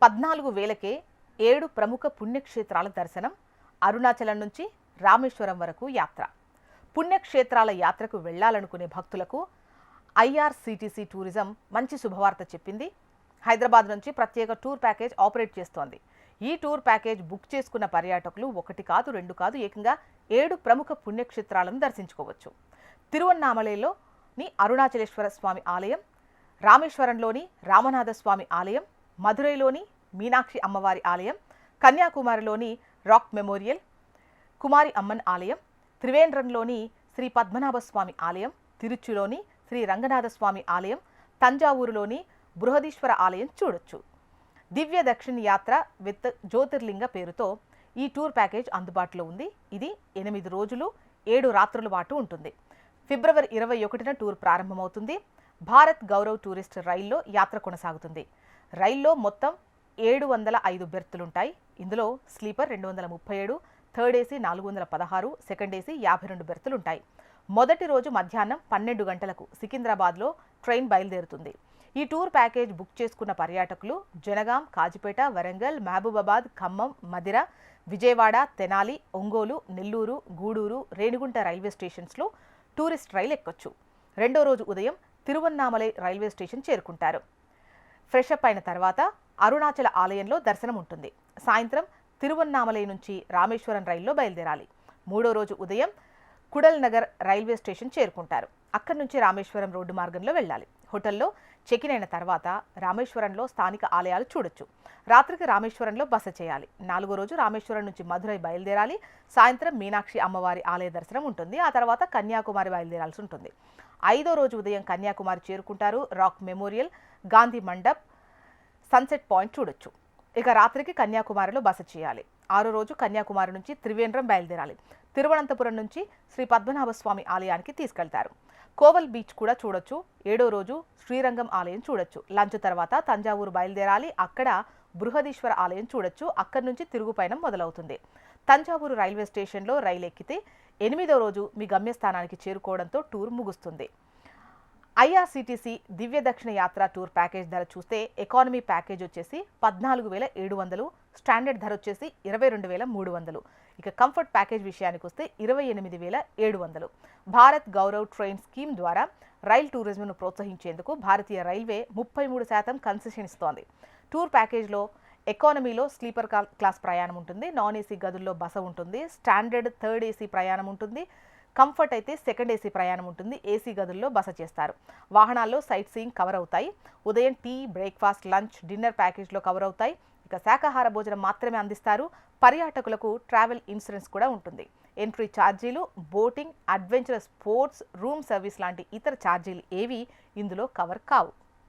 14,000కే 7 ప్రముఖ పుణ్యక్షేత్రాల దర్శనం, అరుణాచలం నుంచి రామేశ్వరం వరకు యాత్ర. పుణ్యక్షేత్రాల యాత్రకు వెళ్లాలనుకునే భక్తులకు ఐఆర్సీటీసీ టూరిజం మంచి శుభవార్త చెప్పింది. హైదరాబాద్ నుంచి ప్రత్యేక టూర్ ప్యాకేజ్ ఆపరేట్ చేస్తోంది. ఈ టూర్ ప్యాకేజ్ బుక్ చేసుకున్న పర్యాటకులు 1 కాదు 2 కాదు ఏకంగా 7 ప్రముఖ పుణ్యక్షేత్రాలను దర్శించుకోవచ్చు. తిరువన్నామలైలోని అరుణాచలేశ్వర స్వామి ఆలయం, రామేశ్వరంలోని రామనాథ స్వామి ఆలయం, మధురైలోని మీనాక్షి అమ్మవారి ఆలయం, కన్యాకుమారిలోని రాక్ మెమోరియల్, కుమారి అమ్మన్ ఆలయం, త్రివేంద్రంలోని శ్రీ పద్మనాభ స్వామి ఆలయం, తిరుచులోని శ్రీ రంగనాథ స్వామి ఆలయం, తంజావూరులోని బృహదీశ్వర ఆలయం చూడొచ్చు. దివ్య దక్షిణ యాత్ర విత్ జ్యోతిర్లింగ పేరుతో ఈ టూర్ ప్యాకేజ్ అందుబాటులో ఉంది. ఇది 8 రోజులు 7 రాత్రుల పాటు ఉంటుంది. ఫిబ్రవరి 21న టూర్ ప్రారంభమవుతుంది. భారత్ గౌరవ్ టూరిస్ట్ రైల్లో యాత్ర కొనసాగుతుంది. రైల్లో మొత్తం 705 బెర్తులుంటాయి. ఇందులో sleeper 237, third AC 416, second AC 52 బెర్తులుంటాయి. మొదటి రోజు మధ్యాహ్నం 12 గంటలకు సికింద్రాబాద్లో ట్రైన్ బయలుదేరుతుంది. ఈ టూర్ ప్యాకేజ్ బుక్ చేసుకున్న పర్యాటకులు జనగాం, కాజిపేట, వరంగల్, మహబూబాబాద్, ఖమ్మం, మదిర, విజయవాడ, తెనాలి, ఒంగోలు, నెల్లూరు, గూడూరు, రేణిగుంట రైల్వే స్టేషన్స్లో టూరిస్ట్ రైలు ఎక్కొచ్చు. రెండో రోజు ఉదయం తిరువన్నామలై రైల్వే స్టేషన్ చేరుకుంటారు. ఫ్రెషప్ అయిన తర్వాత అరుణాచల ఆలయంలో దర్శనం ఉంటుంది. సాయంత్రం తిరువన్నామలై నుంచి రామేశ్వరం రైల్లో బయలుదేరాలి. మూడో రోజు ఉదయం కుడల్ నగర్ రైల్వే స్టేషన్ చేరుకుంటారు. అక్కడి నుంచి రామేశ్వరం రోడ్డు మార్గంలో వెళ్ళాలి. హోటల్లో చెకిన్ అయిన తర్వాత రామేశ్వరంలో స్థానిక ఆలయాలు చూడొచ్చు. రాత్రికి రామేశ్వరంలో బస చేయాలి. 4వ రోజు రామేశ్వరం నుంచి మధురై బయలుదేరాలి. సాయంత్రం మీనాక్షి అమ్మవారి ఆలయ దర్శనం ఉంటుంది. ఆ తర్వాత కన్యాకుమారి బయలుదేరాల్సి ఉంటుంది. 5వ రోజు ఉదయం కన్యాకుమారి చేరుకుంటారు. Rock memorial, Gandhi mandap, sunset point చూడొచ్చు. ఇక రాత్రికి కన్యాకుమారిలో బస చేయాలి. 6వ రోజు కన్యాకుమారి నుంచి త్రివేంద్రం బయలుదేరాలి. తిరువనంతపురం నుంచి శ్రీ పద్మనాభ స్వామి ఆలయానికి తీసుకెళ్తారు. కోవల్ బీచ్ కూడా చూడొచ్చు. 7వ రోజు శ్రీరంగం ఆలయం చూడొచ్చు. లంచ్ తర్వాత తంజావూరు బయలుదేరాలి. అక్కడ బృహదీశ్వర ఆలయం చూడొచ్చు. అక్కడి నుంచి తిరుగు పయనం మొదలవుతుంది. తంజావూరు రైల్వే స్టేషన్లో రైలు ఎక్కితే 8వ రోజు మీ గమ్యస్థానానికి చేరుకోవడంతో టూర్ ముగుస్తుంది. ఐఆర్సీటీసీ దివ్య దక్షిణ యాత్ర టూర్ ప్యాకేజ్ ధర చూస్తే ఎకానమీ ప్యాకేజ్ వచ్చేసి 14,700, స్టాండర్డ్ ధర వచ్చేసి 22,300. ఇక కంఫర్ట్ ప్యాకేజ్ విషయానికి వస్తే 28,700. భారత్ గౌరవ్ ట్రైన్ స్కీమ్ ద్వారా రైల్ టూరిజంను ప్రోత్సహించేందుకు భారతీయ రైల్వే 33% కన్సెషన్ ఇస్తోంది. టూర్ ప్యాకేజ్లో ఎకానమీలో స్లీపర్ క్లాస్ ప్రయాణం ఉంటుంది. నాన్ ఏసీ గదుల్లో బస ఉంటుంది. స్టాండర్డ్ థర్డ్ ఏసీ ప్రయాణం ఉంటుంది. కంఫర్ట్ అయితే సెకండ్ ఏసీ ప్రయాణం ఉంటుంది. ఏసీ గదుల్లో బస చేస్తారు. వాహనాల్లో సైట్ సీయింగ్ కవర్ అవుతాయి. ఉదయం టీ, బ్రేక్ఫాస్ట్, లంచ్, డిన్నర్ ప్యాకేజ్లో కవర్ అవుతాయి. ఇక శాకాహార భోజనం మాత్రమే అందిస్తారు. పర్యాటకులకు ట్రావెల్ ఇన్సూరెన్స్ కూడా ఉంటుంది. ఎంట్రీ ఛార్జీలు, boating, adventurous sports, room service లాంటి ఇతర ఛార్జీలు ఏవి ఇందులో కవర్ కావు.